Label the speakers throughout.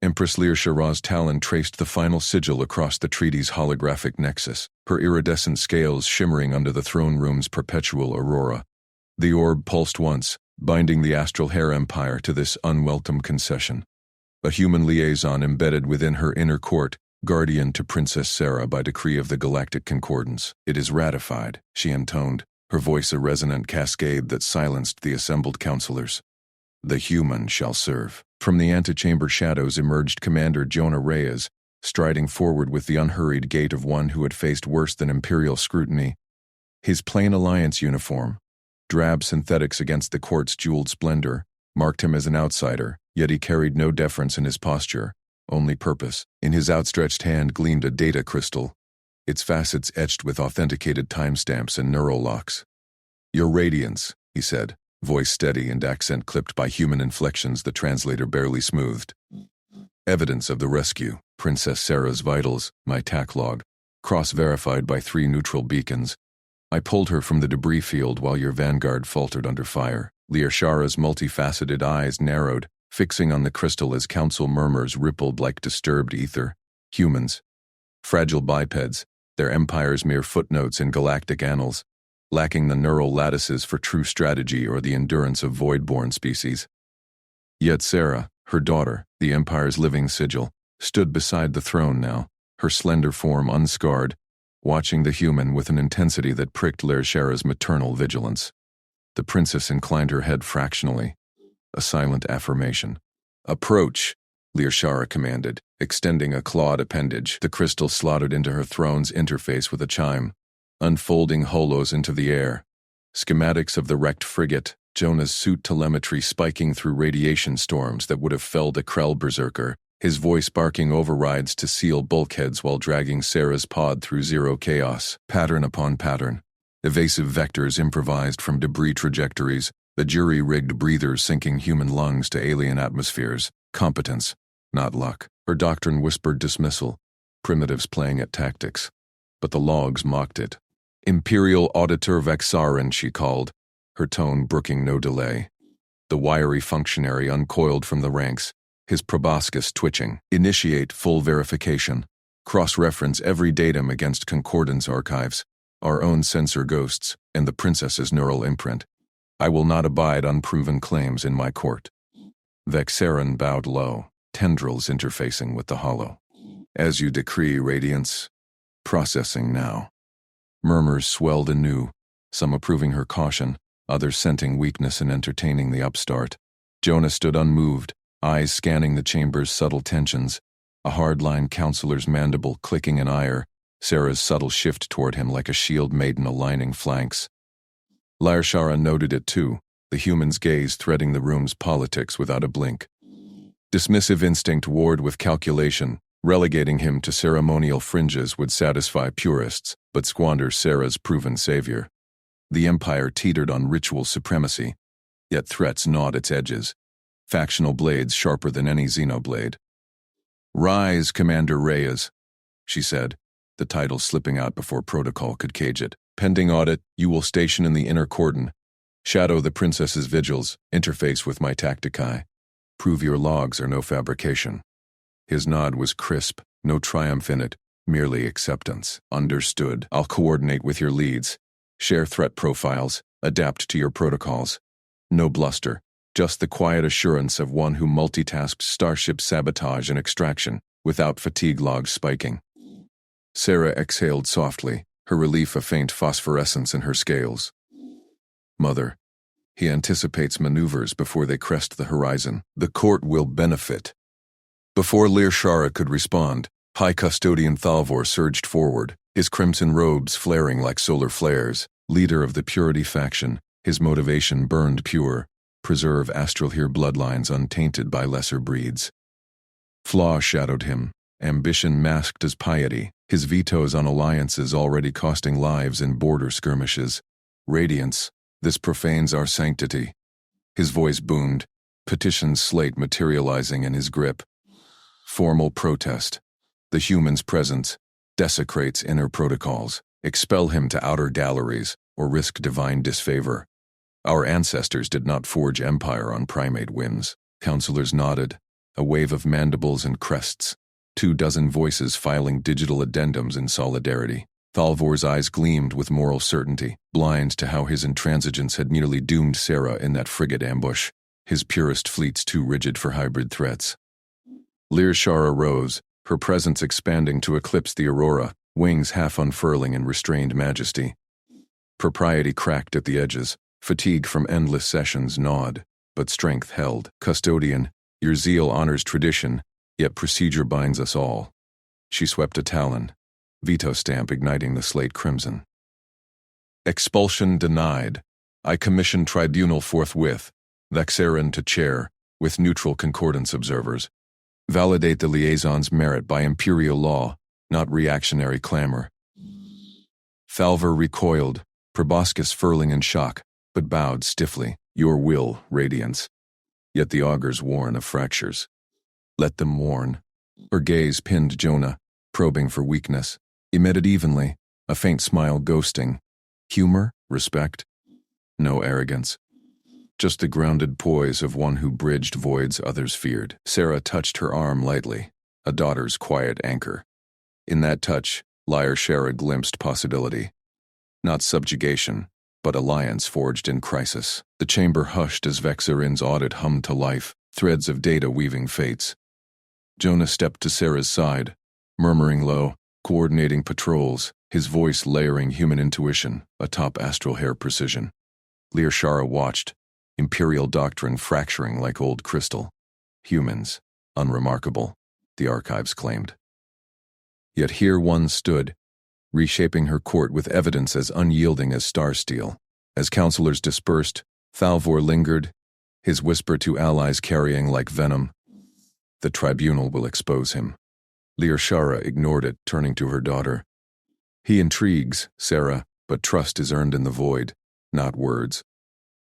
Speaker 1: Empress Lear Shara's talon traced the final sigil across the treaty's holographic nexus, her iridescent scales shimmering under the throne room's perpetual aurora. The orb pulsed once, binding the astral hair empire to this unwelcome concession. A human liaison embedded within her inner court, guardian to Princess Sarah by decree of the Galactic Concordance. "It is ratified," she intoned, her voice a resonant cascade that silenced the assembled counselors. "The human shall serve." From the antechamber shadows emerged Commander Jonah Reyes, striding forward with the unhurried gait of one who had faced worse than imperial scrutiny. His plain alliance uniform, drab synthetics against the court's jeweled splendor, marked him as an outsider, yet he carried no deference in his posture, only purpose. In his outstretched hand gleamed a data crystal, its facets etched with authenticated timestamps and neural locks. "Your Radiance," he said, voice steady and accent clipped by human inflections the translator barely smoothed. "Evidence of the rescue, Princess Sarah's vitals, my TAC log, cross-verified by 3 neutral beacons. I pulled her from the debris field while your vanguard faltered under fire." Lear Shara's multifaceted eyes narrowed, fixing on the crystal as council murmurs rippled like disturbed ether. Humans. Fragile bipeds, their empires mere footnotes in galactic annals, lacking the neural lattices for true strategy or the endurance of void-born species. Yet Sarah, her daughter, the Empire's living sigil, stood beside the throne now, her slender form unscarred, watching the human with an intensity that pricked Lear Shara's maternal vigilance. The princess inclined her head fractionally, a silent affirmation. "Approach," Lear Shara commanded, extending a clawed appendage. The crystal slotted into her throne's interface with a chime, unfolding holos into the air. Schematics of the wrecked frigate, Jonah's suit telemetry spiking through radiation storms that would have felled a Krell berserker, his voice barking overrides to seal bulkheads while dragging Sarah's pod through zero chaos, pattern upon pattern. Evasive vectors improvised from debris trajectories, the jury-rigged breathers sinking human lungs to alien atmospheres. Competence, not luck. Her doctrine whispered dismissal, primitives playing at tactics. But the logs mocked it. "Imperial Auditor Vexarin," she called, her tone brooking no delay. The wiry functionary uncoiled from the ranks, his proboscis twitching. "Initiate full verification. Cross-reference every datum against Concordance archives, our own sensor ghosts, and the princess's neural imprint. I will not abide unproven claims in my court." Vexarin bowed low, tendrils interfacing with the hollow. "As you decree, Radiance. Processing now." Murmurs swelled anew, some approving her caution, others scenting weakness and entertaining the upstart. Jonah stood unmoved, eyes scanning the chamber's subtle tensions, a hard-line counselor's mandible clicking in ire, Sarah's subtle shift toward him like a shield maiden aligning flanks. Lear Shara noted it too, the human's gaze threading the room's politics without a blink. Dismissive instinct warred with calculation, relegating him to ceremonial fringes would satisfy purists, but squander Sarah's proven savior. The Empire teetered on ritual supremacy, yet threats gnawed its edges, factional blades sharper than any xenoblade. "Rise, Commander Reyes," she said, the title slipping out before protocol could cage it. "Pending audit, you will station in the inner cordon. Shadow the princess's vigils, interface with my tactici. Prove your logs are no fabrication." His nod was crisp, no triumph in it, merely acceptance. "Understood. I'll coordinate with your leads. Share threat profiles, adapt to your protocols. No bluster, just the quiet assurance of one who multitasked starship sabotage and extraction, without fatigue logs spiking." Sarah exhaled softly, her relief a faint phosphorescence in her scales. "Mother, he anticipates maneuvers before they crest the horizon. The court will benefit." Before Lear Shara could respond, High Custodian Thalvor surged forward, his crimson robes flaring like solar flares. Leader of the Purity faction, his motivation burned pure, preserve Astralhere bloodlines untainted by lesser breeds. Flaw shadowed him, ambition masked as piety, his vetoes on alliances already costing lives in border skirmishes. "Radiance, this profanes our sanctity." His voice boomed, petition slate materializing in his grip. Formal protest. The human's presence desecrates inner protocols. Expel him to outer galleries, or risk divine disfavor. Our ancestors did not forge empire on primate whims. Counselors nodded, a wave of mandibles and crests, 24 voices filing digital addendums in solidarity. Thalvor's eyes gleamed with moral certainty, blind to how his intransigence had nearly doomed Sarah in that frigate ambush, his purest fleets too rigid for hybrid threats. Lear Shara rose, her presence expanding to eclipse the aurora, wings half unfurling in restrained majesty. Propriety cracked at the edges, fatigue from endless sessions gnawed, but strength held. Custodian, your zeal honors tradition, yet procedure binds us all. She swept a talon, veto stamp igniting the slate crimson. Expulsion denied. I commission tribunal forthwith, Vexerin to chair, with neutral concordance observers. Validate the liaison's merit by imperial law, not reactionary clamor. Thalvor recoiled, proboscis furling in shock, but bowed stiffly. Your will, radiance. Yet the augurs warn of fractures. Let them warn. Her gaze pinned Jonah, probing for weakness. Emitted evenly, a faint smile ghosting. Humor? Respect? No arrogance. Just the grounded poise of one who bridged voids others feared. Sarah touched her arm lightly, a daughter's quiet anchor. In that touch, Lyre Shara glimpsed possibility. Not subjugation, but alliance forged in crisis. The chamber hushed as Vexerin's audit hummed to life, threads of data weaving fates. Jonah stepped to Sarah's side, murmuring low, coordinating patrols, his voice layering human intuition atop astral hair precision. Lear Shara watched, imperial doctrine fracturing like old crystal. Humans, unremarkable, the archives claimed. Yet here one stood, reshaping her court with evidence as unyielding as star steel. As counselors dispersed, Thalvor lingered, his whisper to allies carrying like venom. The tribunal will expose him. Lear Shara ignored it, turning to her daughter. He intrigues, Sarah, but trust is earned in the void, not words.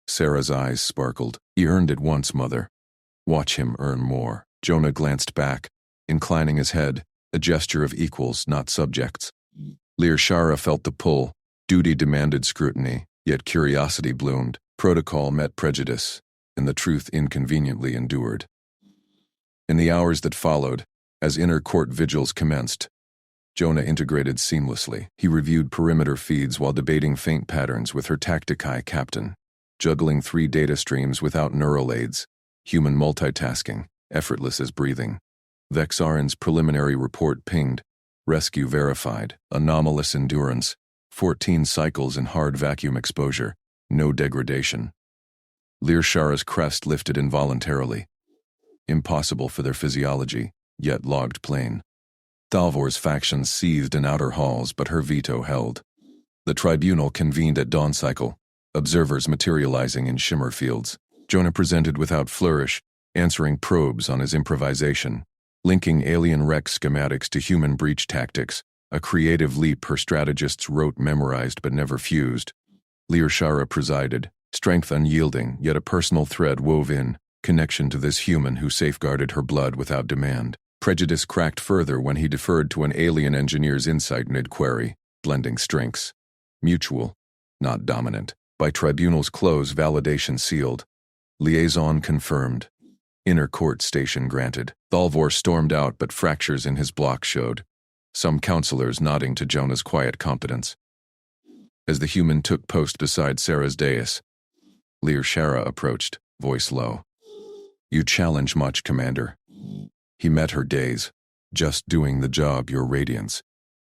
Speaker 1: Sarah's eyes sparkled. He earned it once, mother. Watch him earn more. Jonah glanced back, inclining his head, a gesture of equals, not subjects. Lear Shara felt the pull. Duty demanded scrutiny, yet curiosity bloomed. Protocol met prejudice, and the truth inconveniently endured. In the hours that followed, as inner court vigils commenced, Jonah integrated seamlessly. He reviewed perimeter feeds while debating faint patterns with her Tactici captain, juggling 3 data streams without neural aids, human multitasking, effortless as breathing. Vexarin's preliminary report pinged, rescue verified, anomalous endurance, 14 cycles in hard vacuum exposure, no degradation. Lear Shara's crest lifted involuntarily. Impossible for their physiology, yet logged plain. Thalvor's factions seethed in outer halls, but her veto held. The tribunal convened at dawn cycle, observers materializing in shimmer fields. Jonah presented without flourish, answering probes on his improvisation, linking alien wreck schematics to human breach tactics, a creative leap her strategists wrote memorized but never fused. Lear Shara presided, strength unyielding, yet a personal thread wove in, connection to this human who safeguarded her blood without demand. Prejudice cracked further when he deferred to an alien engineer's insight mid-query, blending strengths. Mutual, not dominant. By tribunal's close, validation sealed. Liaison confirmed. Inner court station granted. Thalvor stormed out, but fractures in his block showed, some counselors nodding to Jonah's quiet competence. As the human took post beside Sarah's dais, Lear Shara approached, voice low. You challenge much, Commander. He met her gaze. Just doing the job, your radiance.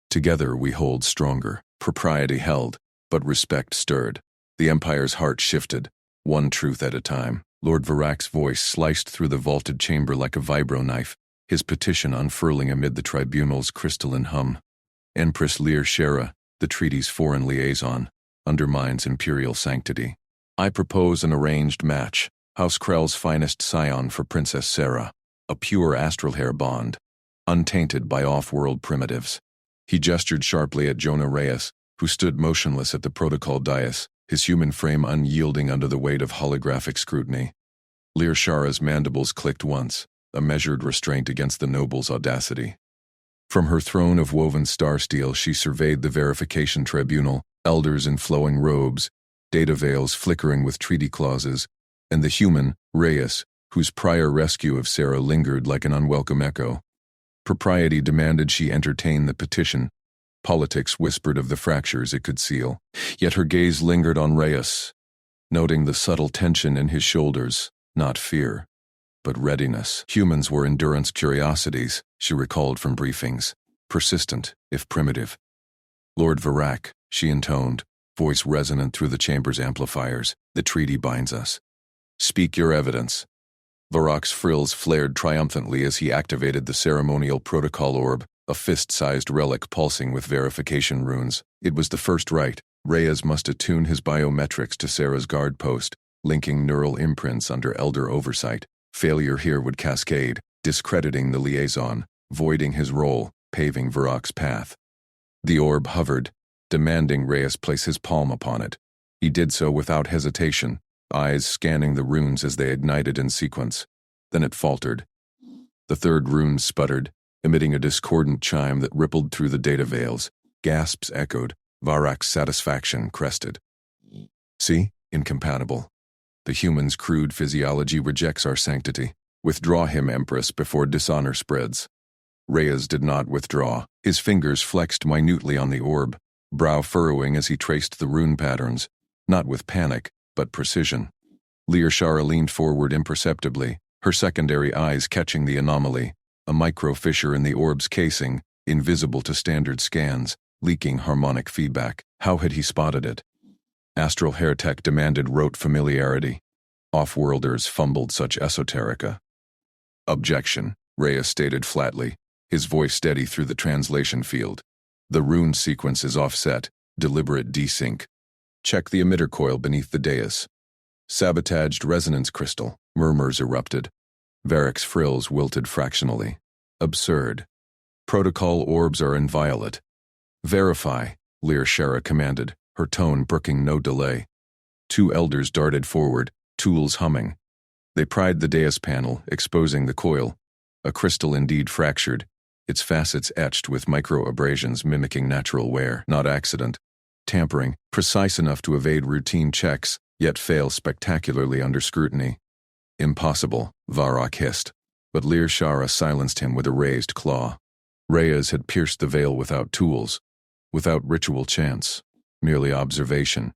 Speaker 1: Together we hold stronger. Propriety held, but respect stirred. The Empire's heart shifted, one truth at a time. Lord Varak's voice sliced through the vaulted chamber like a vibro knife, his petition unfurling amid the tribunal's crystalline hum. Empress Lear Shara, the treaty's foreign liaison, undermines imperial sanctity. I propose an arranged match. House Krell's finest scion for Princess Sarah, a pure astral hair bond, untainted by off-world primitives. He gestured sharply at Jonah Reyes, who stood motionless at the protocol dais, his human frame unyielding under the weight of holographic scrutiny. Lear Shara's mandibles clicked once, a measured restraint against the noble's audacity. From her throne of woven star steel she surveyed the verification tribunal, elders in flowing robes, data veils flickering with treaty clauses, and the human, Reyes, whose prior rescue of Sarah lingered like an unwelcome echo. Propriety demanded she entertain the petition. Politics whispered of the fractures it could seal. Yet her gaze lingered on Reyes, noting the subtle tension in his shoulders, not fear, but readiness. Humans were endurance curiosities, she recalled from briefings, persistent, if primitive. Lord Varak, she intoned, voice resonant through the chamber's amplifiers, the treaty binds us. Speak your evidence. Varak's frills flared triumphantly as he activated the ceremonial protocol orb, a fist-sized relic pulsing with verification runes. It was the first rite. Reyes must attune his biometrics to Sarah's guard post, linking neural imprints under elder oversight. Failure here would cascade, discrediting the liaison, voiding his role, paving Varak's path. The orb hovered, demanding Reyes place his palm upon it. He did so without hesitation, eyes scanning the runes as they ignited in sequence. Then it faltered. The third rune sputtered, emitting a discordant chime that rippled through the data veils. Gasps echoed. Varak's satisfaction crested. See? Incompatible. The human's crude physiology rejects our sanctity. Withdraw him, Empress, before dishonor spreads. Reyes did not withdraw. His fingers flexed minutely on the orb, brow furrowing as he traced the rune patterns, not with panic, but precision. Learshara leaned forward imperceptibly, her secondary eyes catching the anomaly, a micro-fissure in the orb's casing, invisible to standard scans, leaking harmonic feedback. How had he spotted it? Astral Hairtech demanded rote familiarity. Off-worlders fumbled such esoterica. Objection, Reyes stated flatly, his voice steady through the translation field. The rune sequence is offset, deliberate desync. Check the emitter coil beneath the dais. Sabotaged resonance crystal, murmurs erupted. Varak's frills wilted fractionally. Absurd. Protocol orbs are inviolate. Verify, Learshara commanded, her tone brooking no delay. Two elders darted forward, tools humming. They pried the dais panel, exposing the coil. A crystal indeed fractured, its facets etched with micro-abrasions mimicking natural wear, not accident. Tampering, precise enough to evade routine checks, yet fail spectacularly under scrutiny. Impossible, Varak hissed, but Learshara silenced him with a raised claw. Reyes had pierced the veil without tools, without ritual chants, merely observation.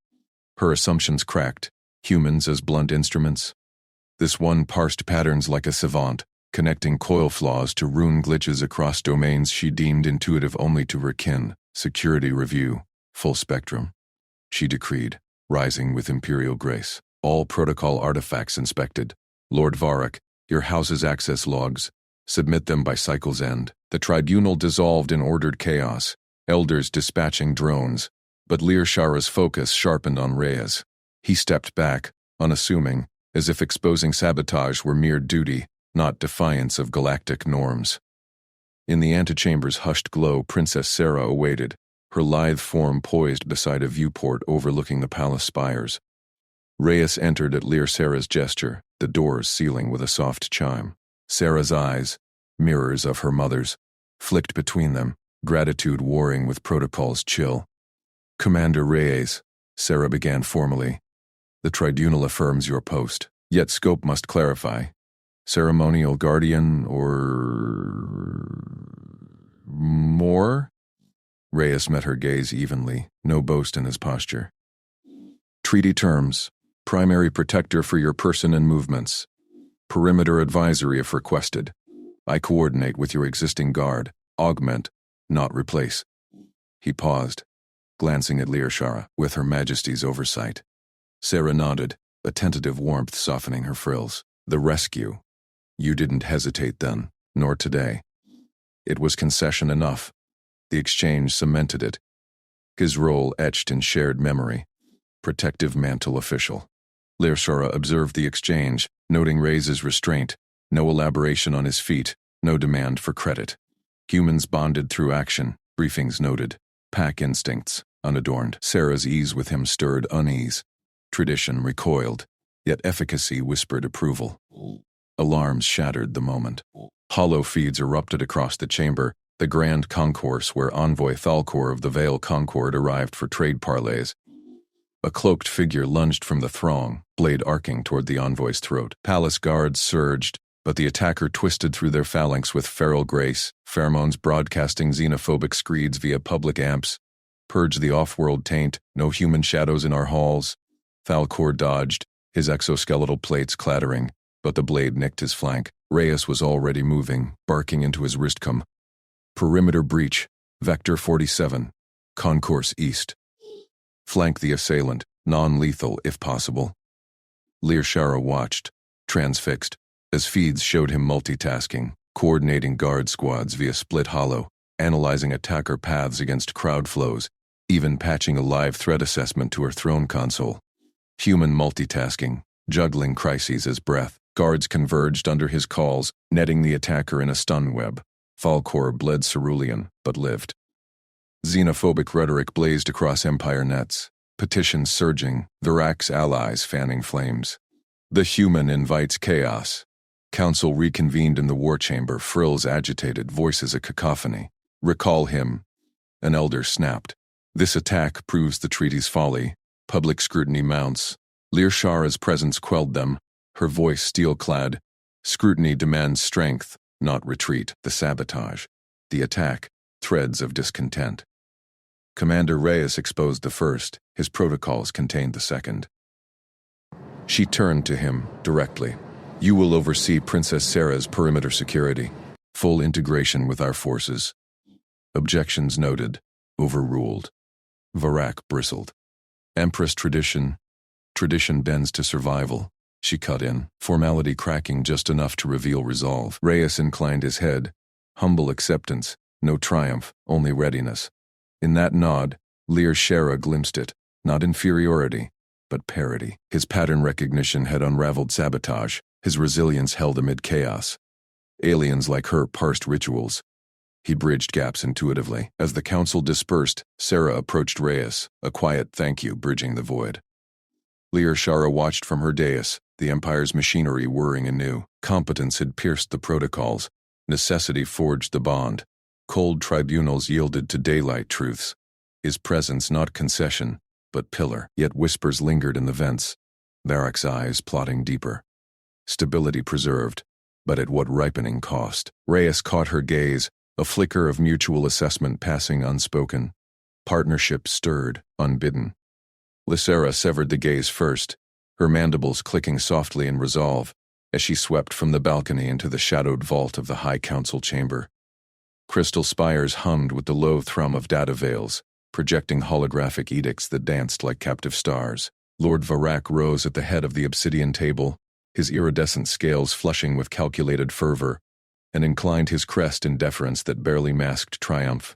Speaker 1: Her assumptions cracked, humans as blunt instruments. This one parsed patterns like a savant, connecting coil flaws to rune glitches across domains she deemed intuitive only to her kin. Security review, full spectrum. She decreed, rising with imperial grace. All protocol artifacts inspected. Lord Varak, your house's access logs. Submit them by cycle's end. The tribunal dissolved in ordered chaos, elders dispatching drones, but Learshara's focus sharpened on Reyes. He stepped back, unassuming, as if exposing sabotage were mere duty, not defiance of galactic norms. In the antechamber's hushed glow, Princess Sarah awaited, her lithe form poised beside a viewport overlooking the palace spires. Reyes entered at Learshara's gesture, the doors sealing with a soft chime. Sarah's eyes, mirrors of her mother's, flicked between them, gratitude warring with protocol's chill. Commander Reyes, Sarah began formally. The tribunal affirms your post, yet scope must clarify. Ceremonial guardian or more? Reyes met her gaze evenly, no boast in his posture. Treaty terms, primary protector for your person and movements. Perimeter advisory if requested. I coordinate with your existing guard, augment, not replace. He paused, glancing at Learshara with Her Majesty's oversight. Sarah nodded, a tentative warmth softening her frills. The rescue. You didn't hesitate then, nor today. It was concession enough. The exchange cemented it. His role etched in shared memory. Protective mantle official. Learshara observed the exchange, noting Reyes' restraint, no elaboration on his feat, no demand for credit. Humans bonded through action, briefings noted. Pack instincts, unadorned. Sarah's ease with him stirred unease. Tradition recoiled, yet efficacy whispered approval. Alarms shattered the moment. Hollow feeds erupted across the chamber, the grand concourse where Envoy Thalcor of the Vale Concord arrived for trade parleys. A cloaked figure lunged from the throng, blade arcing toward the envoy's throat. Palace guards surged, but the attacker twisted through their phalanx with feral grace, pheromones broadcasting xenophobic screeds via public amps. Purge the off-world taint, no human shadows in our halls. Falcor dodged, his exoskeletal plates clattering, but the blade nicked his flank. Reyes was already moving, barking into his wristcom. Perimeter breach, Vector 47, Concourse East. Flank the assailant, non-lethal if possible. Lear Shara watched, transfixed, as feeds showed him multitasking, coordinating guard squads via split hollow, analyzing attacker paths against crowd flows, even patching a live threat assessment to her throne console. Human multitasking, juggling crises as breath. Guards converged under his calls, netting the attacker in a stun web. Falcor bled cerulean, but lived. Xenophobic rhetoric blazed across Empire nets, petitions surging, Virak's allies fanning flames. The human invites chaos. Council reconvened in the war chamber, frills agitated, voices a cacophony. Recall him. An elder snapped. This attack proves the treaty's folly. Public scrutiny mounts. Lear Shara's presence quelled them, her voice steel-clad. Scrutiny demands strength, not retreat. The sabotage, the attack, threads of discontent. Commander Reyes exposed the first, his protocols contained the second. She turned to him directly. You will oversee Princess Sarah's perimeter security. Full integration with our forces. Objections noted. Overruled. Virak bristled. Empress tradition. Tradition bends to survival. She cut in, formality cracking just enough to reveal resolve. Reyes inclined his head. Humble acceptance, no triumph, only readiness. In that nod, Lear Shara glimpsed it, not inferiority, but parity. His pattern recognition had unraveled sabotage, his resilience held amid chaos. Aliens like her parsed rituals. He bridged gaps intuitively. As the council dispersed, Sarah approached Reyes, a quiet thank you bridging the void. Lear Shara watched from her dais, the Empire's machinery whirring anew. Competence had pierced the protocols. Necessity forged the bond. Cold tribunals yielded to daylight truths. His presence not concession, but pillar. Yet whispers lingered in the vents. Varak's eyes plotting deeper. Stability preserved, but at what ripening cost? Reyes caught her gaze, a flicker of mutual assessment passing unspoken. Partnership stirred, unbidden. Lysera severed the gaze first, her mandibles clicking softly in resolve, as she swept from the balcony into the shadowed vault of the High Council chamber. Crystal spires hummed with the low thrum of data veils, projecting holographic edicts that danced like captive stars. Lord Virak rose at the head of the obsidian table, his iridescent scales flushing with calculated fervor, and inclined his crest in deference that barely masked triumph.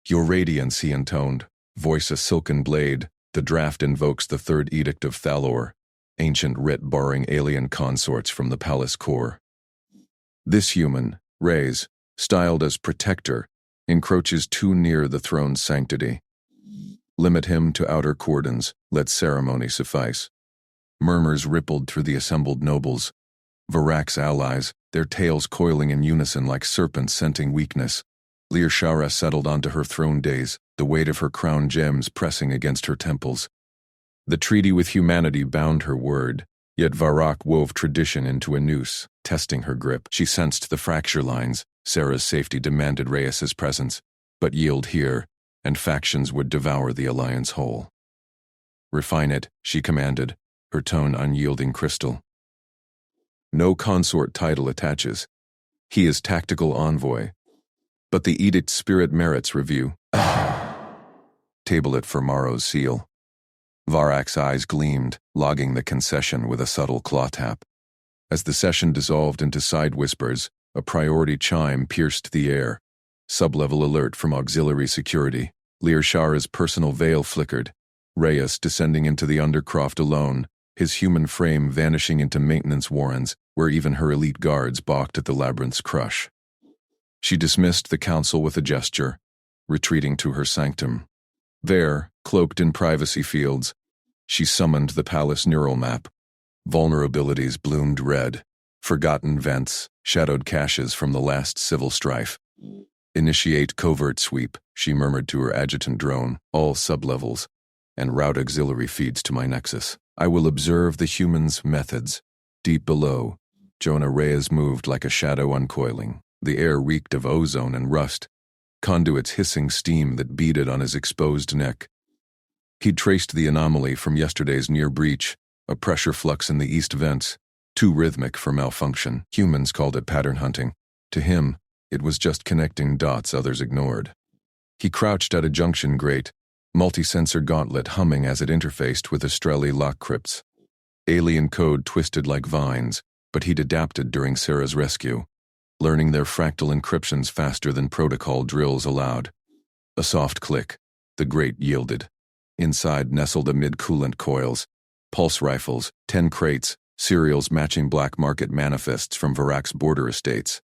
Speaker 1: Your radiance, he intoned, voice a silken blade. The draft invokes the third edict of Thalor, ancient writ barring alien consorts from the palace core. This human, Reyes, styled as protector, encroaches too near the throne's sanctity. Limit him to outer cordons, let ceremony suffice. Murmurs rippled through the assembled nobles. Virak's allies, their tails coiling in unison like serpents scenting weakness. Lear Shara settled onto her throne dais, the weight of her crown gems pressing against her temples. The treaty with humanity bound her word, yet Virak wove tradition into a noose, testing her grip. She sensed the fracture lines. Sarah's safety demanded Reyes's presence, but yield here, and factions would devour the alliance whole. Refine it, she commanded, her tone unyielding crystal. No consort title attaches. He is tactical envoy. But the edict's spirit merits review. Table it for Morrow's seal. Varak's eyes gleamed, logging the concession with a subtle claw tap. As the session dissolved into side whispers, a priority chime pierced the air. Sublevel alert from auxiliary security. Lear Shara's personal veil flickered. Reyes descending into the undercroft alone, his human frame vanishing into maintenance warrens, where even her elite guards balked at the labyrinth's crush. She dismissed the council with a gesture, retreating to her sanctum. There, cloaked in privacy fields, she summoned the palace neural map. Vulnerabilities bloomed red, forgotten vents, shadowed caches from the last civil strife. Initiate covert sweep, she murmured to her adjutant drone, all sublevels. and route auxiliary feeds to my nexus. I will observe the humans' methods. Deep below, Jonah Reyes moved like a shadow uncoiling. The air reeked of ozone and rust, conduits hissing steam that beaded on his exposed neck. He'd traced the anomaly from yesterday's near breach, a pressure flux in the east vents, too rhythmic for malfunction. Humans called it pattern hunting. To him, it was just connecting dots others ignored. He crouched at a junction grate, multi-sensor gauntlet humming as it interfaced with Estrelli lock crypts. Alien code twisted like vines, but he'd adapted during Sarah's rescue, learning their fractal encryptions faster than protocol drills allowed. A soft click. The grate yielded. Inside nestled amid coolant coils, pulse rifles, 10 crates, serials matching black market manifests from Varak's border estates.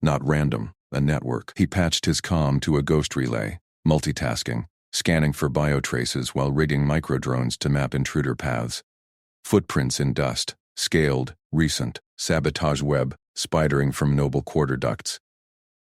Speaker 1: Not random, a network. He patched his comm to a ghost relay, multitasking, scanning for biotraces while rigging microdrones to map intruder paths. Footprints in dust, scaled, recent, sabotage web, spidering from noble quarter ducts.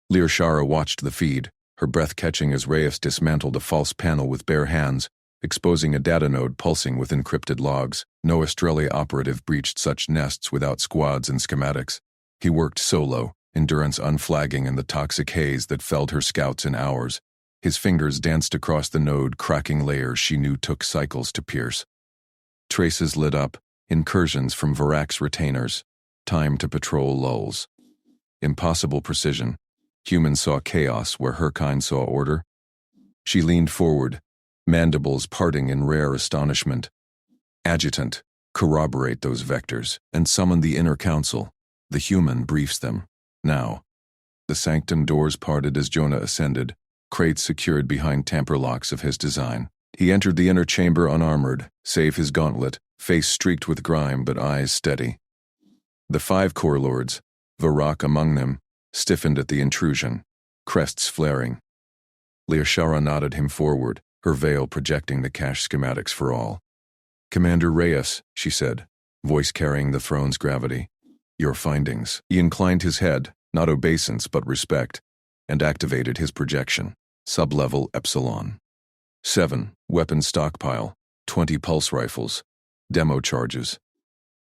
Speaker 1: Lear Shara watched the feed, her breath catching as Reyes dismantled a false panel with bare hands, exposing a data node pulsing with encrypted logs. No Estrelli operative breached such nests without squads and schematics. He worked solo, endurance unflagging in the toxic haze that felled her scouts in hours. His fingers danced across the node, cracking layers she knew took cycles to pierce. Traces lit up, incursions from Varak's retainers. Time to patrol lulls. Impossible precision. Humans saw chaos where her kind saw order. She leaned forward, mandibles parting in rare astonishment. Adjutant, corroborate those vectors, and summon the inner council. The human briefs them. Now. The sanctum doors parted as Jonah ascended, crates secured behind tamper locks of his design. He entered the inner chamber unarmored, save his gauntlet, face streaked with grime but eyes steady. The 5 core lords, Varak among them, stiffened at the intrusion, crests flaring. Lear Shara nodded him forward, her veil projecting the cache schematics for all. Commander Reyes, she said, voice carrying the throne's gravity. Your findings. He inclined his head, not obeisance but respect, and activated his projection. Sublevel Epsilon. 7. Weapon stockpile. 20 pulse rifles. Demo charges.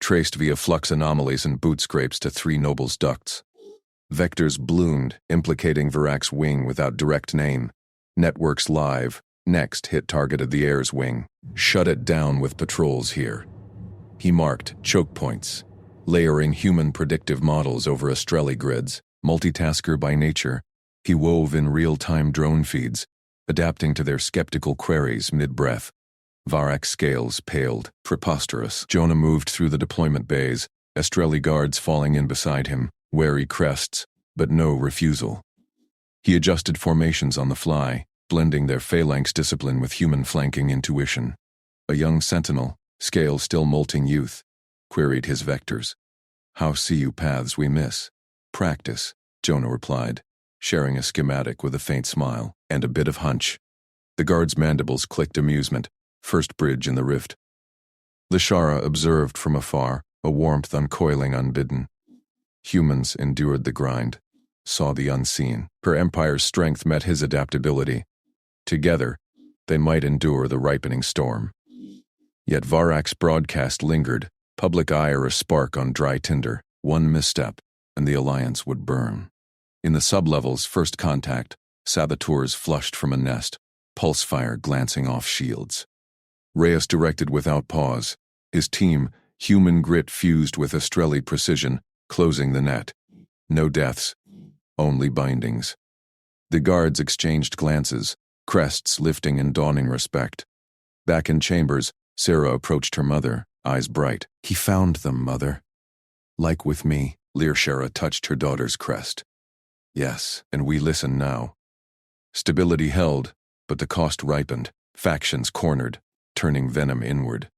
Speaker 1: Traced via flux anomalies and boot scrapes to 3 nobles' ducts. Vectors bloomed, implicating Varak's wing without direct name. Networks live. Next hit targeted the air's wing. Shut it down with patrols here. He marked choke points, layering human predictive models over Estrelli grids. Multitasker by nature, he wove in real-time drone feeds, adapting to their skeptical queries mid-breath. Varak's scales paled, preposterous. Jonah moved through the deployment bays, Estrelli guards falling in beside him, wary crests, but no refusal. He adjusted formations on the fly, blending their phalanx discipline with human flanking intuition. A young sentinel, scale still molting youth, queried his vectors. How see you paths we miss? Practice, Jonah replied, sharing a schematic with a faint smile and a bit of hunch. The guard's mandibles clicked amusement, first bridge in the rift. Lishara observed from afar, a warmth uncoiling unbidden. Humans endured the grind, saw the unseen. Her empire's strength met his adaptability. Together, they might endure the ripening storm. Yet Varak's broadcast lingered, public ire a spark on dry tinder. One misstep, and the alliance would burn. In the sublevels, first contact, saboteurs flushed from a nest, pulse fire glancing off shields. Reyes directed without pause, his team, human grit fused with Estrelli precision, closing the net. No deaths, only bindings. The guards exchanged glances, crests lifting in dawning respect. Back in chambers, Sarah approached her mother, eyes bright. He found them, mother. Like with me, Lear Shara touched her daughter's crest. Yes, and we listen now. Stability held, but the cost ripened, factions cornered, turning venom inward.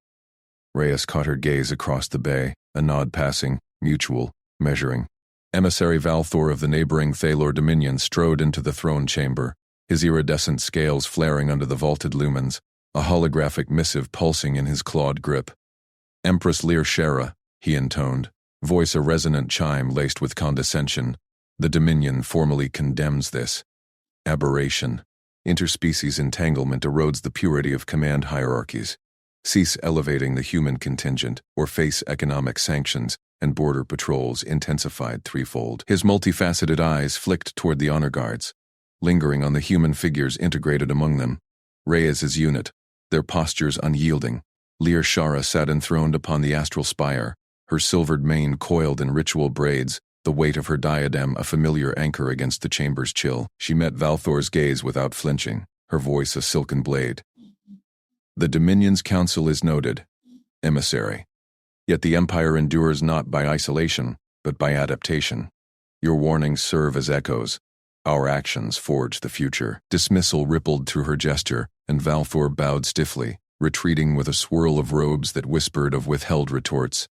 Speaker 1: Reyes caught her gaze across the bay, a nod passing, mutual, measuring. Emissary Valthor of the neighboring Thalor Dominion strode into the throne chamber, his iridescent scales flaring under the vaulted lumens, a holographic missive pulsing in his clawed grip. Empress Lear Shara, he intoned, voice a resonant chime laced with condescension. The Dominion formally condemns this aberration. Interspecies entanglement erodes the purity of command hierarchies. Cease elevating the human contingent, or face economic sanctions, and border patrols intensified threefold. His multifaceted eyes flicked toward the honor guards, lingering on the human figures integrated among them. Reyes's unit, their postures unyielding. Lear Shara sat enthroned upon the astral spire, her silvered mane coiled in ritual braids, the weight of her diadem a familiar anchor against the chamber's chill. She met Valthor's gaze without flinching, her voice a silken blade. The Dominion's counsel is noted, emissary. Yet the Empire endures not by isolation, but by adaptation. Your warnings serve as echoes. Our actions forge the future. Dismissal rippled through her gesture, and Valthor bowed stiffly, retreating with a swirl of robes that whispered of withheld retorts.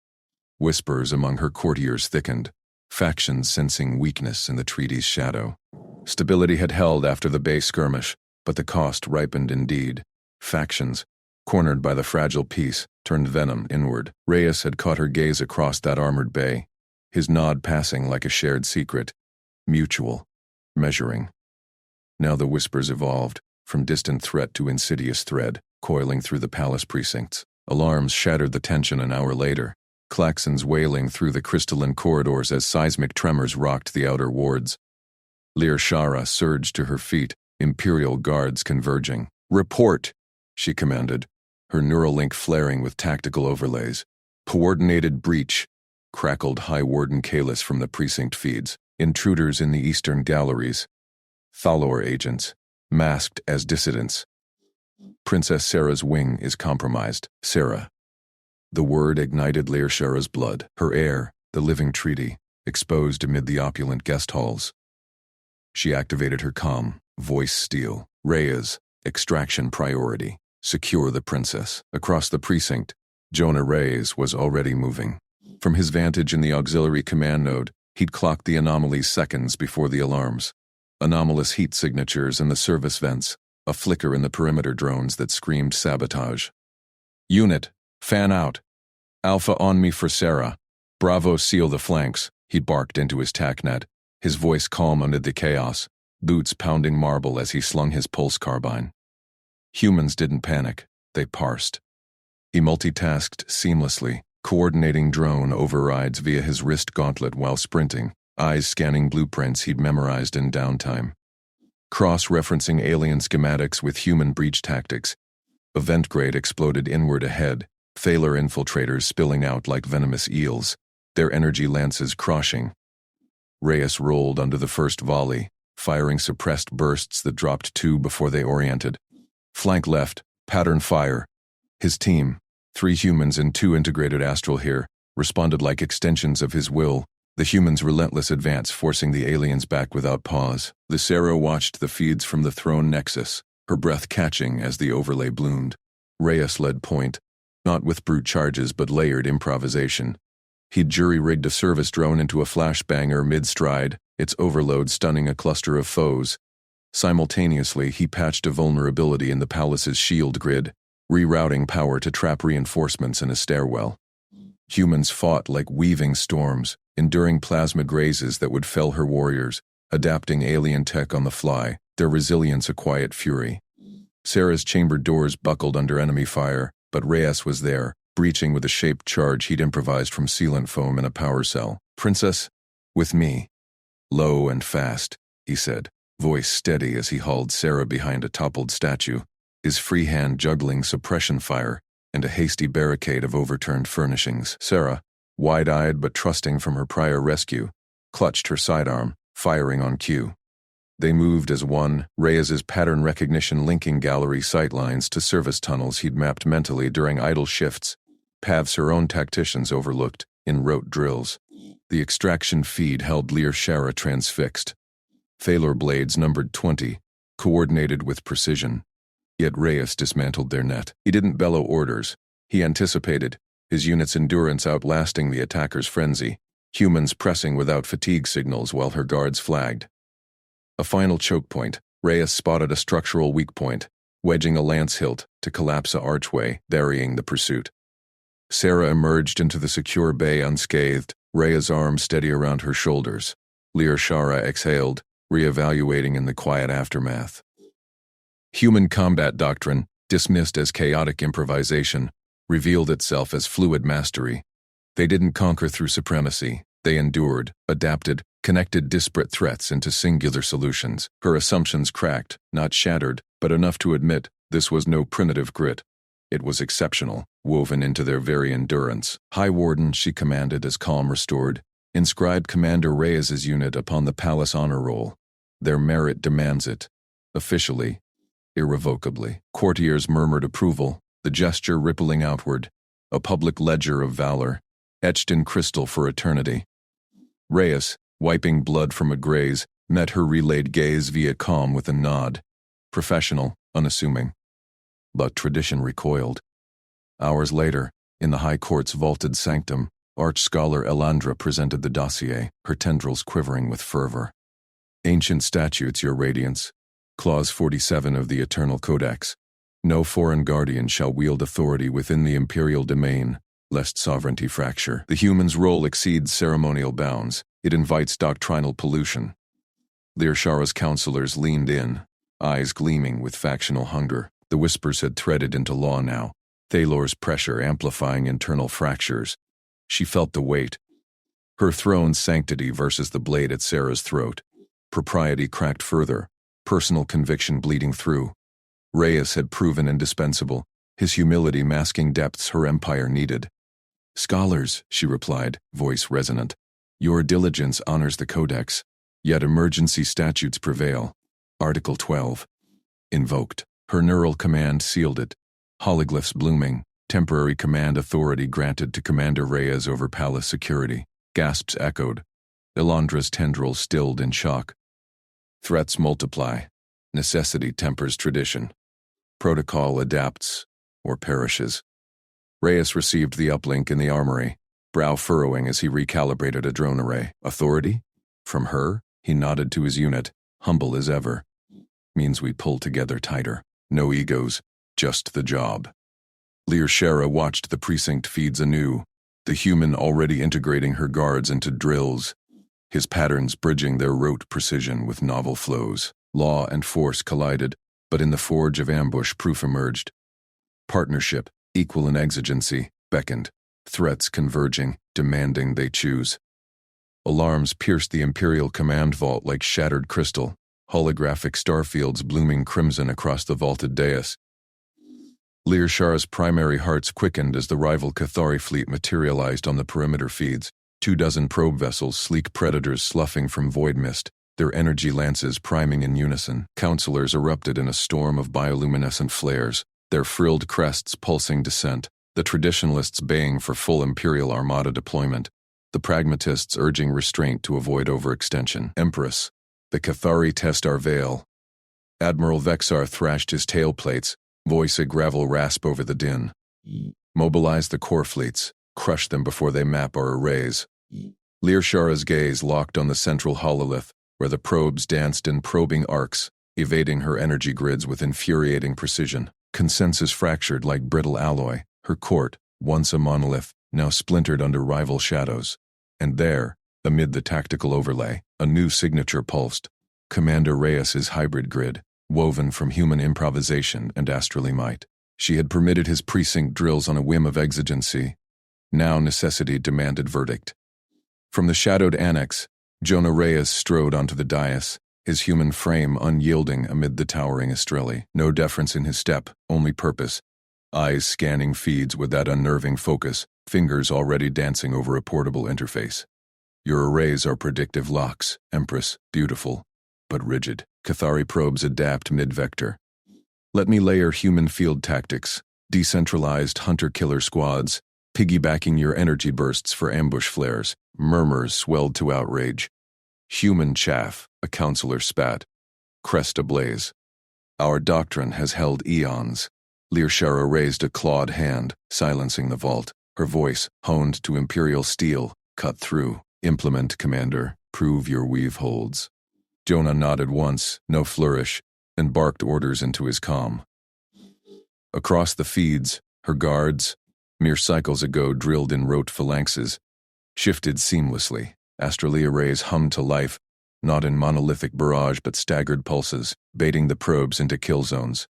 Speaker 1: Whispers among her courtiers thickened, factions sensing weakness in the treaty's shadow. Stability had held after the Bay skirmish, but the cost ripened indeed. Factions, cornered by the fragile peace, turned venom inward. Reyes had caught her gaze across that armored bay, his nod passing like a shared secret. Mutual. Measuring. Now the whispers evolved, from distant threat to insidious thread, coiling through the palace precincts. Alarms shattered the tension an hour later, klaxons wailing through the crystalline corridors as seismic tremors rocked the outer wards. Lear Shara surged to her feet, Imperial guards converging. "Report," she commanded, her neural link flaring with tactical overlays. "Coordinated breach," crackled High Warden Kalis from the precinct feeds. "Intruders in the eastern galleries. Thalor agents, masked as dissidents. Princess Sarah's wing is compromised. Sarah." The word ignited Lear Shara's blood, her heir, the living treaty, exposed amid the opulent guest halls. She activated her comm, voice steel. "Reyes, extraction priority. Secure the princess." Across the precinct, Jonah Reyes was already moving. From his vantage in the auxiliary command node, he'd clocked the anomalies seconds before the alarms. Anomalous heat signatures in the service vents, a flicker in the perimeter drones that screamed sabotage. "Unit, fan out. Alpha on me for Sarah. Bravo, seal the flanks," he barked into his TACnet, his voice calm amid the chaos, boots pounding marble as he slung his pulse carbine. Humans didn't panic, they parsed. He multitasked seamlessly, coordinating drone overrides via his wrist gauntlet while sprinting, eyes scanning blueprints he'd memorized in downtime. Cross-referencing alien schematics with human breach tactics. Event grade exploded inward ahead, Thaler infiltrators spilling out like venomous eels, their energy lances crushing. Reyes rolled under the first volley, firing suppressed bursts that dropped two before they oriented. Flank left, pattern fire. His team, 3 humans and 2 integrated astral here, responded like extensions of his will, the humans' relentless advance forcing the aliens back without pause. The Sarah watched the feeds from the throne nexus, her breath catching as the overlay bloomed. Reyes led point, not with brute charges but layered improvisation. He'd jury-rigged a service drone into a flashbanger mid-stride, its overload stunning a cluster of foes. Simultaneously, he patched a vulnerability in the palace's shield grid, rerouting power to trap reinforcements in a stairwell. Humans fought like weaving storms, enduring plasma grazes that would fell her warriors, adapting alien tech on the fly, their resilience a quiet fury. Sarah's chamber doors buckled under enemy fire, but Reyes was there, breaching with a shaped charge he'd improvised from sealant foam in a power cell. "Princess, with me." "Low and fast," he said, voice steady as he hauled Sarah behind a toppled statue, his free hand juggling suppression fire and a hasty barricade of overturned furnishings. Sarah, wide-eyed but trusting from her prior rescue, clutched her sidearm, firing on cue. They moved as one, Reyes's pattern recognition linking gallery sightlines to service tunnels he'd mapped mentally during idle shifts, paths her own tacticians overlooked in rote drills. The extraction feed held Lear Shara transfixed. Thaler blades numbered 20, coordinated with precision. Yet Reyes dismantled their net. He didn't bellow orders. He anticipated, his unit's endurance outlasting the attacker's frenzy, humans pressing without fatigue signals while her guards flagged. A final choke point, Reyes spotted a structural weak point, wedging a lance hilt to collapse a archway, burying the pursuit. Sarah emerged into the secure bay unscathed, Reyes' arm steady around her shoulders. Lear Shara exhaled, reevaluating in the quiet aftermath. Human combat doctrine, dismissed as chaotic improvisation, revealed itself as fluid mastery. They didn't conquer through supremacy. They endured, adapted, connected disparate threats into singular solutions. Her assumptions cracked, not shattered, but enough to admit this was no primitive grit. It was exceptional, woven into their very endurance. High Warden, she commanded as calm restored, inscribed Commander Reyes's unit upon the palace honor roll. Their merit demands it. Officially, irrevocably. Courtiers murmured approval, the gesture rippling outward, a public ledger of valor, etched in crystal for eternity. Reyes, wiping blood from a graze, met her relayed gaze via comm with a nod. Professional, unassuming. But tradition recoiled. Hours later, in the High Court's vaulted sanctum, Arch-Scholar Elandra presented the dossier, her tendrils quivering with fervor. Ancient statutes, Your Radiance. Clause 47 of the Eternal Codex. No foreign guardian shall wield authority within the imperial domain, lest sovereignty fracture. The human's role exceeds ceremonial bounds. It invites doctrinal pollution. Learshara's counselors leaned in, eyes gleaming with factional hunger. The whispers had threaded into law now, Thalor's pressure amplifying internal fractures. She felt the weight. Her throne's sanctity versus the blade at Sarah's throat. Propriety cracked further, personal conviction bleeding through. Reyes had proven indispensable, his humility masking depths her empire needed. Scholars, she replied, voice resonant. Your diligence honors the Codex, yet emergency statutes prevail. Article 12. Invoked. Her neural command sealed it. Hologlyphs blooming, temporary command authority granted to Commander Reyes over palace security. Gasps echoed. Elandra's tendrils stilled in shock. Threats multiply. Necessity tempers tradition. Protocol adapts, or perishes. Reyes received the uplink in the armory, brow furrowing as he recalibrated a drone array. Authority? From her? He nodded to his unit, humble as ever. Means we pull together tighter. No egos, just the job. Learshara watched the precinct feeds anew, the human already integrating her guards into drills, his patterns bridging their rote precision with novel flows. Law and force collided, but in the forge of ambush proof emerged. Partnership, equal in exigency, beckoned, threats converging, demanding they choose. Alarms pierced the Imperial command vault like shattered crystal, holographic starfields blooming crimson across the vaulted dais. Learshara's primary hearts quickened as the rival Cathari fleet materialized on the perimeter feeds, 24 probe vessels, sleek predators sloughing from void mist, their energy lances priming in unison. Counselors erupted in a storm of bioluminescent flares, their frilled crests pulsing descent, the traditionalists baying for full Imperial Armada deployment, the pragmatists urging restraint to avoid overextension. Empress, the Cathari test our veil. Admiral Vexar thrashed his tailplates, voice a gravel rasp over the din. Mobilize the core fleets, crush them before they map our arrays. Learshara's gaze locked on the central hololith, where the probes danced in probing arcs, evading her energy grids with infuriating precision. Consensus fractured like brittle alloy, her court, once a monolith, now splintered under rival shadows. And there, amid the tactical overlay, a new signature pulsed. Commander Reyes's hybrid grid, woven from human improvisation and astrally might. She had permitted his precinct drills on a whim of exigency. Now necessity demanded verdict. From the shadowed annex, Jonah Reyes strode onto the dais, his human frame unyielding amid the towering Estrelli. No deference in his step, only purpose. Eyes scanning feeds with that unnerving focus, fingers already dancing over a portable interface. Your arrays are predictive locks, Empress, beautiful, but rigid. Cathari probes adapt mid-vector. Let me layer human field tactics, decentralized hunter-killer squads, piggybacking your energy bursts for ambush flares. Murmurs swelled to outrage. Human chaff, a counselor spat. Crest ablaze. Our doctrine has held eons. Learshara raised a clawed hand, silencing the vault. Her voice, honed to imperial steel, cut through. Implement, Commander. Prove your weave holds. Jonah nodded once, no flourish, and barked orders into his comm. Across the feeds, her guards, mere cycles ago drilled in rote phalanxes, shifted seamlessly. Astrally arrays hummed to life, not in monolithic barrage but staggered pulses, baiting the probes into kill zones.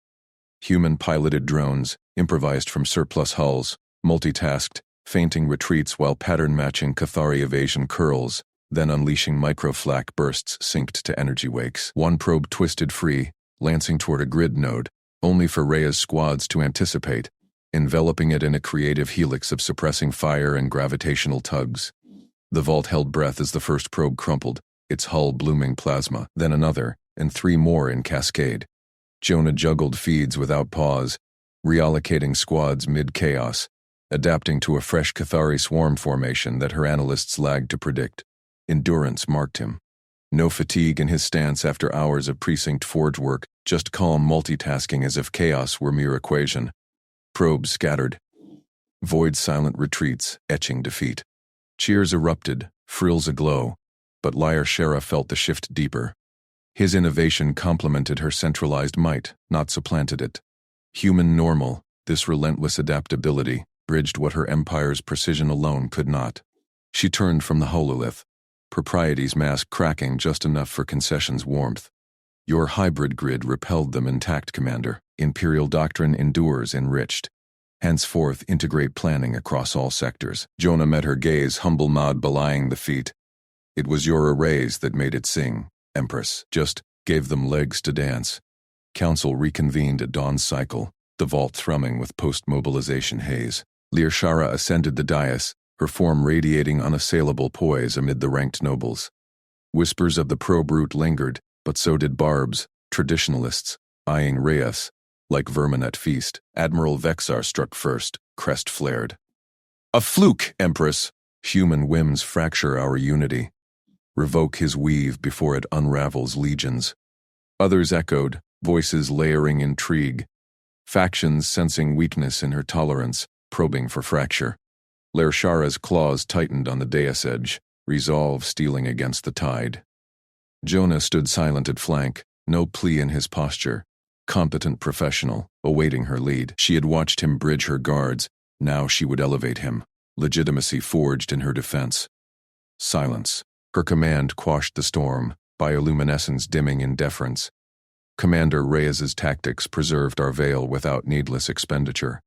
Speaker 1: Human-piloted drones, improvised from surplus hulls, multitasked, feinting retreats while pattern-matching Cathari evasion curls, then unleashing micro-flak bursts synced to energy wakes. One probe twisted free, lancing toward a grid node, only for Rhea's squads to anticipate, enveloping it in a creative helix of suppressing fire and gravitational tugs. The vault held breath as the first probe crumpled, its hull blooming plasma, then another, and 3 more in cascade. Jonah juggled feeds without pause, reallocating squads mid-chaos, adapting to a fresh Cathari swarm formation that her analysts lagged to predict. Endurance marked him. No fatigue in his stance after hours of precinct forge work, just calm multitasking as if chaos were mere equation. Probes scattered. Void-silent retreats, etching defeat. Cheers erupted, frills aglow, but Lyre Shera felt the shift deeper. His innovation complemented her centralized might, not supplanted it. Human normal, this relentless adaptability, bridged what her empire's precision alone could not. She turned from the hololith, propriety's mask cracking just enough for concessions' warmth. Your hybrid grid repelled them intact, Commander. Imperial doctrine endures enriched. Henceforth, integrate planning across all sectors. Jonah met her gaze, humble nod belying the feat. It was your arrays that made it sing, Empress. Just gave them legs to dance. Council reconvened at dawn's cycle, the vault thrumming with post-mobilization haze. Lyre Shera ascended the dais, her form radiating unassailable poise amid the ranked nobles. Whispers of the probe route lingered, but so did barbs, traditionalists, eyeing Reyes. Like vermin at feast, Admiral Vexar struck first, crest flared. A fluke, Empress! Human whims fracture our unity. Revoke his weave before it unravels legions. Others echoed, voices layering intrigue. Factions sensing weakness in her tolerance, probing for fracture. Lyre Shera's claws tightened on the dais edge, resolve stealing against the tide. Jonah stood silent at flank, no plea in his posture. Competent professional, awaiting her lead. She had watched him bridge her guards, now she would elevate him. Legitimacy forged in her defense. Silence. Her command quashed the storm, bioluminescence dimming in deference. Commander Reyes's tactics preserved our veil without needless expenditure.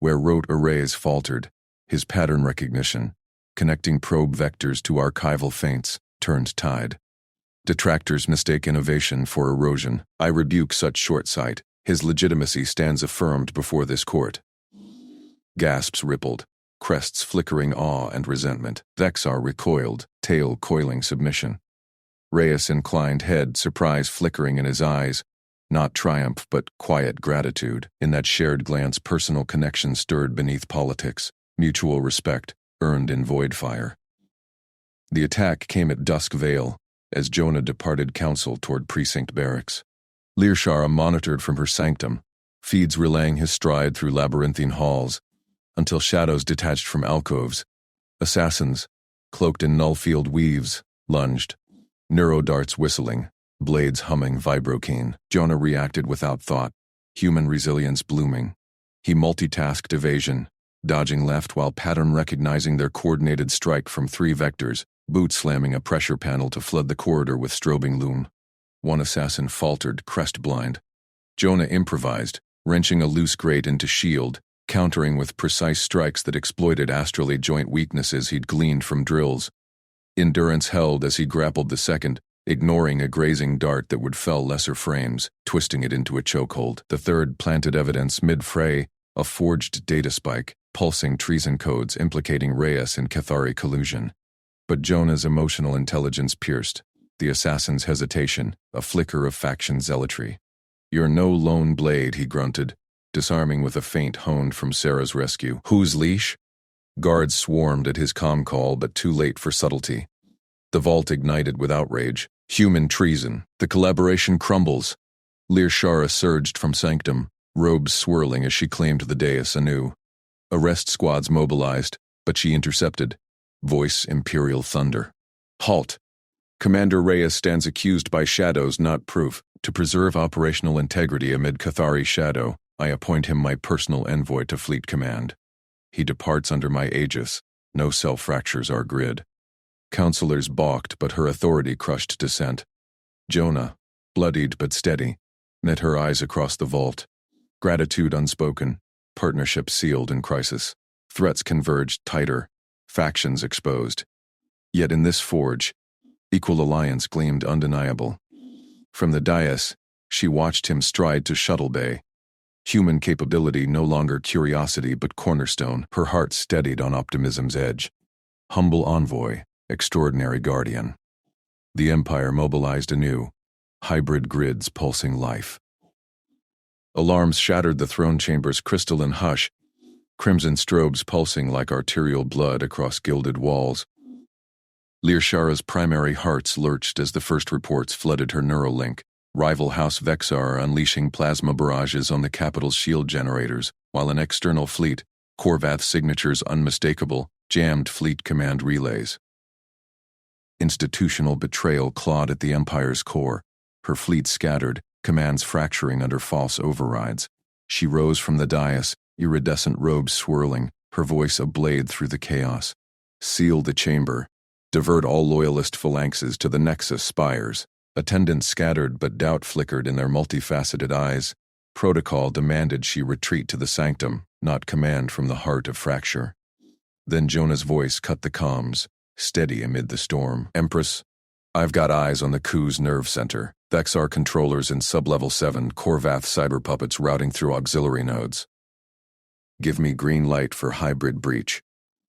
Speaker 1: Where rote arrays faltered, his pattern recognition, connecting probe vectors to archival feints, turned tide. Detractors mistake innovation for erosion. I rebuke such short sight. His legitimacy stands affirmed before this court. Gasps rippled, crests flickering awe and resentment. Vexar recoiled, tail coiling submission. Reyes inclined head, surprise flickering in his eyes. Not triumph, but quiet gratitude. In that shared glance, personal connection stirred beneath politics. Mutual respect, earned in void fire. The attack came at dusk veil, as Jonah departed council toward precinct barracks. Lyre Shera monitored from her sanctum, feeds relaying his stride through labyrinthine halls, until shadows detached from alcoves. Assassins, cloaked in null-field weaves, lunged. Neurodarts whistling, blades humming vibrokeen. Jonah reacted without thought, human resilience blooming. He multitasked evasion, dodging left while pattern recognizing their coordinated strike from 3 vectors, boot slamming a pressure panel to flood the corridor with strobing loom. One assassin faltered, crest-blind. Jonah improvised, wrenching a loose grate into shield, countering with precise strikes that exploited astrally joint weaknesses he'd gleaned from drills. Endurance held as he grappled the second, ignoring a grazing dart that would fell lesser frames, twisting it into a chokehold. The third planted evidence mid-fray, a forged data spike, pulsing treason codes implicating Reyes in Cathari collusion. But Jonah's emotional intelligence pierced, the assassin's hesitation, a flicker of faction zealotry. You're no lone blade, he grunted, disarming with a feint honed from Sarah's rescue. Whose leash? Guards swarmed at his comm call, but too late for subtlety. The vault ignited with outrage. Human treason. The collaboration crumbles. Lyre Shera surged from sanctum, robes swirling as she claimed the dais anew. Arrest squads mobilized, but she intercepted. Voice imperial thunder. Halt. Commander Reyes stands accused by shadows, not proof. To preserve operational integrity amid Cathari shadow, I appoint him my personal envoy to Fleet Command. He departs under my aegis. No cell fractures our grid. Counselors balked, but her authority crushed dissent. Jonah, bloodied but steady, met her eyes across the vault. Gratitude unspoken, partnership sealed in crisis. Threats converged tighter, factions exposed. Yet in this forge, equal alliance gleamed undeniable. From the dais, she watched him stride to shuttle bay. Human capability no longer curiosity but cornerstone, her heart steadied on optimism's edge. Humble envoy, extraordinary guardian. The Empire mobilized anew, hybrid grids pulsing life. Alarms shattered the throne chamber's crystalline hush, crimson strobes pulsing like arterial blood across gilded walls. Learshara's primary hearts lurched as the first reports flooded her neural link. Rival House Vexar unleashing plasma barrages on the capital's shield generators, while an external fleet, Korvath signatures unmistakable, jammed fleet command relays. Institutional betrayal clawed at the Empire's core, her fleet scattered, commands fracturing under false overrides. She rose from the dais, iridescent robes swirling, her voice ablade through the chaos. Seal the chamber. Divert all loyalist phalanxes to the Nexus spires. Attendants scattered but doubt flickered in their multifaceted eyes. Protocol demanded she retreat to the sanctum, not command from the heart of fracture. Then Jonah's voice cut the comms, steady amid the storm. Empress, I've got eyes on the coup's nerve center. Vexar controllers in Sublevel 7, Korvath cyber puppets routing through auxiliary nodes. Give me green light for hybrid breach.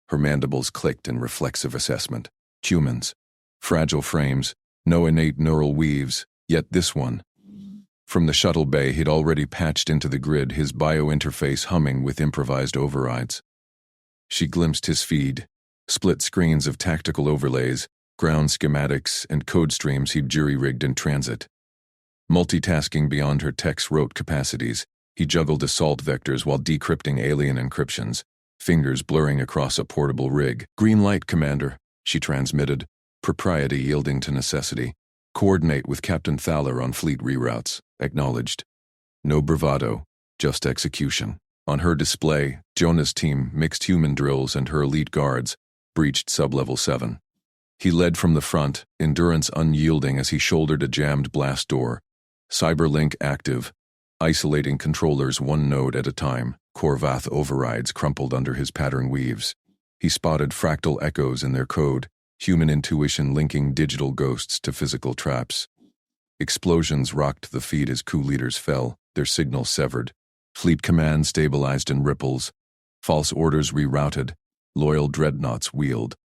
Speaker 1: Her mandibles clicked in reflexive assessment. Humans. Fragile frames. No innate neural weaves, yet this one. From the shuttle bay he'd already patched into the grid, his biointerface humming with improvised overrides. She glimpsed his feed, split screens of tactical overlays, ground schematics, and code streams he'd jury-rigged in transit. Multitasking beyond her tech's rote capacities, he juggled assault vectors while decrypting alien encryptions, fingers blurring across a portable rig. Green light, Commander, she transmitted, propriety yielding to necessity. Coordinate with Captain Thaler on fleet reroutes. Acknowledged. No bravado, just execution. On her display, Jonah's team, mixed human drills and her elite guards, breached Sublevel 7. He led from the front, endurance unyielding as he shouldered a jammed blast door. Cyberlink active, isolating controllers one node at a time. Korvath overrides crumpled under his pattern weaves. He spotted fractal echoes in their code, human intuition linking digital ghosts to physical traps. Explosions rocked the feed as coup leaders fell, their signals severed. Fleet command stabilized in ripples. False orders rerouted. Loyal dreadnoughts wheeled.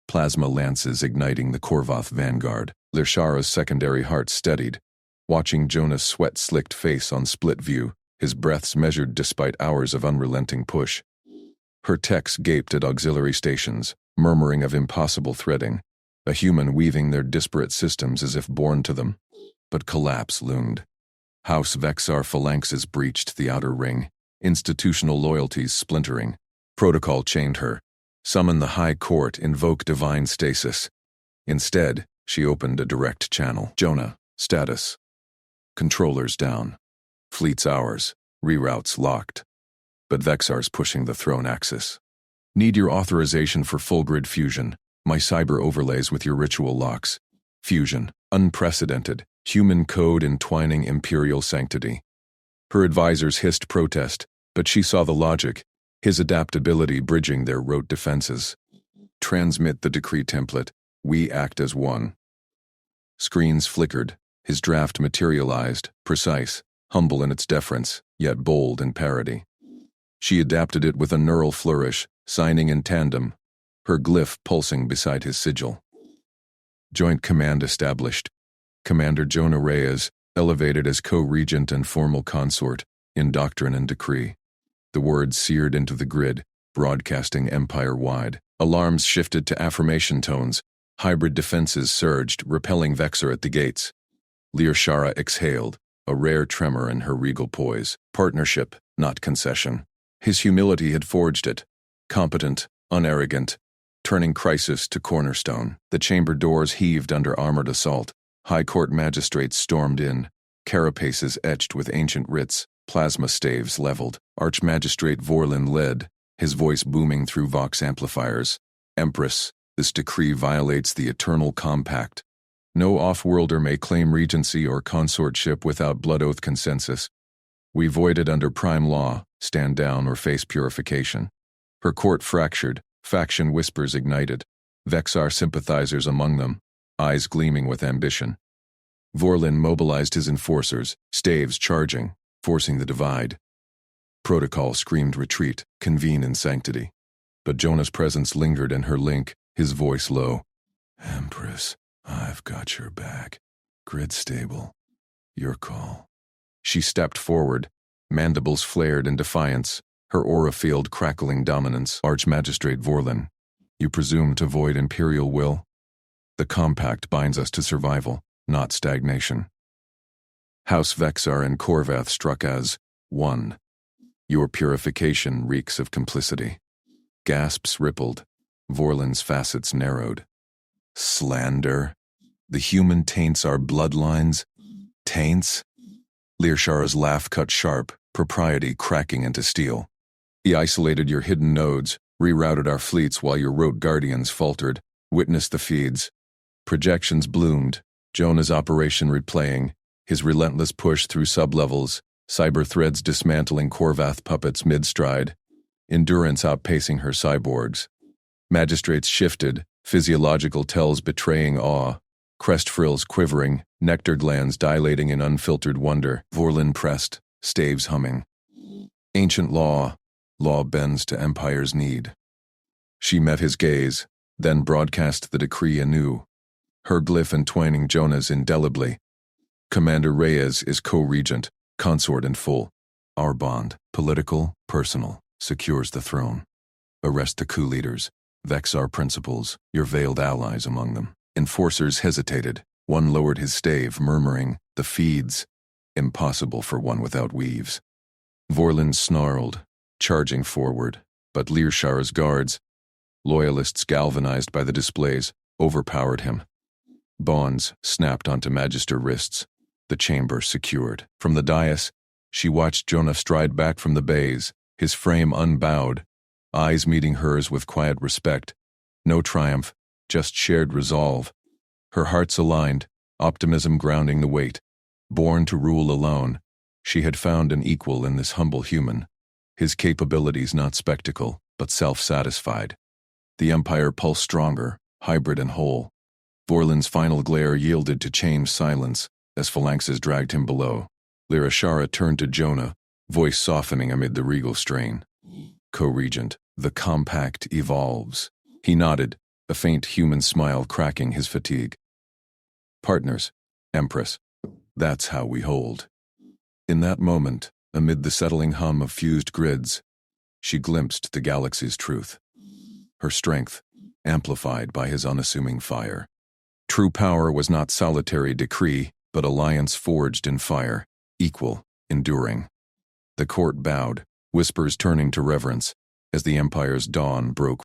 Speaker 1: Plasma lances igniting the Korvath vanguard. Learshara's secondary heart steadied, watching Jonah's sweat-slicked face on split view, his breaths measured despite hours of unrelenting push. Her techs gaped at auxiliary stations, murmuring of impossible threading, a human weaving their disparate systems as if born to them. But collapse loomed. House Vexar phalanxes breached the outer ring, institutional loyalties splintering. Protocol chained her. Summon the High Court, invoke divine stasis. Instead, she opened a direct channel. Jonah, status. Controllers down. Fleet's ours. Reroutes locked. But Vexar's pushing the throne axis. Need your authorization for full grid fusion. My cyber overlays with your ritual locks. Fusion. Unprecedented. Human code entwining imperial sanctity. Her advisors hissed protest, but she saw the logic, his adaptability bridging their rote defenses. Transmit the decree template. We act as one. Screens flickered. His draft materialized, precise, humble in its deference, yet bold in parody. She adapted it with a neural flourish, signing in tandem, her glyph pulsing beside his sigil. Joint command established. Commander Jonah Reyes, elevated as co-regent and formal consort, in doctrine and decree. The words seared into the grid, broadcasting empire-wide. Alarms shifted to affirmation tones. Hybrid defenses surged, repelling Vexar at the gates. Learshara exhaled, a rare tremor in her regal poise. Partnership, not concession. His humility had forged it. Competent, unarrogant, turning crisis to cornerstone. The chamber doors heaved under armored assault. High Court magistrates stormed in, carapaces etched with ancient writs, plasma staves leveled. Archmagistrate Vorlin led, his voice booming through vox amplifiers. Empress, this decree violates the eternal compact. No off-worlder may claim regency or consortship without blood oath consensus. We voided under prime law, stand down or face purification. Her court fractured, faction whispers ignited, Vexar sympathizers among them, eyes gleaming with ambition. Vorlin mobilized his enforcers, staves charging, forcing the divide. Protocol screamed retreat, convene in sanctity. But Jonah's presence lingered in her link, his voice low. Empress, I've got your back. Grid stable. Your call. She stepped forward, mandibles flared in defiance, her aura field crackling dominance. Archmagistrate Vorlin, you presume to void imperial will? The compact binds us to survival, not stagnation. House Vexar and Korvath struck as one. Your purification reeks of complicity. Gasps rippled, Vorlin's facets narrowed. Slander? The human taints our bloodlines? Taints? Learshara's laugh cut sharp, propriety cracking into steel. He isolated your hidden nodes, rerouted our fleets while your rote guardians faltered, witnessed the feeds. Projections bloomed, Jonah's operation replaying, his relentless push through sublevels, cyber threads dismantling Korvath puppets mid-stride, endurance outpacing her cyborgs. Magistrates shifted, physiological tells betraying awe, crest frills quivering, nectar glands dilating in unfiltered wonder. Vorlin pressed, staves humming. Ancient law bends to empire's need. She met his gaze, then broadcast the decree anew, her glyph entwining Jonah's indelibly. Commander Reyes is co-regent, consort in full. Our bond, political, personal, secures the throne. Arrest the coup leaders, Vexar principals, your veiled allies among them. Enforcers hesitated, one lowered his stave, murmuring, the feeds, impossible for one without weaves. Vorlin snarled, charging forward, but Learshara's guards, loyalists galvanized by the displays, overpowered him. Bonds snapped onto Magister wrists, the chamber secured. From the dais, she watched Jonah stride back from the bays, his frame unbowed, eyes meeting hers with quiet respect. No triumph, just shared resolve. Her hearts aligned, optimism grounding the weight. Born to rule alone, she had found an equal in this humble human. His capabilities not spectacle, but self-satisfied. The Empire pulsed stronger, hybrid and whole. Vorlin's final glare yielded to chained silence as phalanxes dragged him below. Lirashara turned to Jonah, voice softening amid the regal strain. Co-regent, the compact evolves. He nodded, a faint human smile cracking his fatigue. Partners, Empress, that's how we hold. In that moment, amid the settling hum of fused grids, she glimpsed the galaxy's truth. Her strength, amplified by his unassuming fire. True power was not solitary decree, but alliance forged in fire, equal, enduring. The court bowed, whispers turning to reverence, as the Empire's dawn broke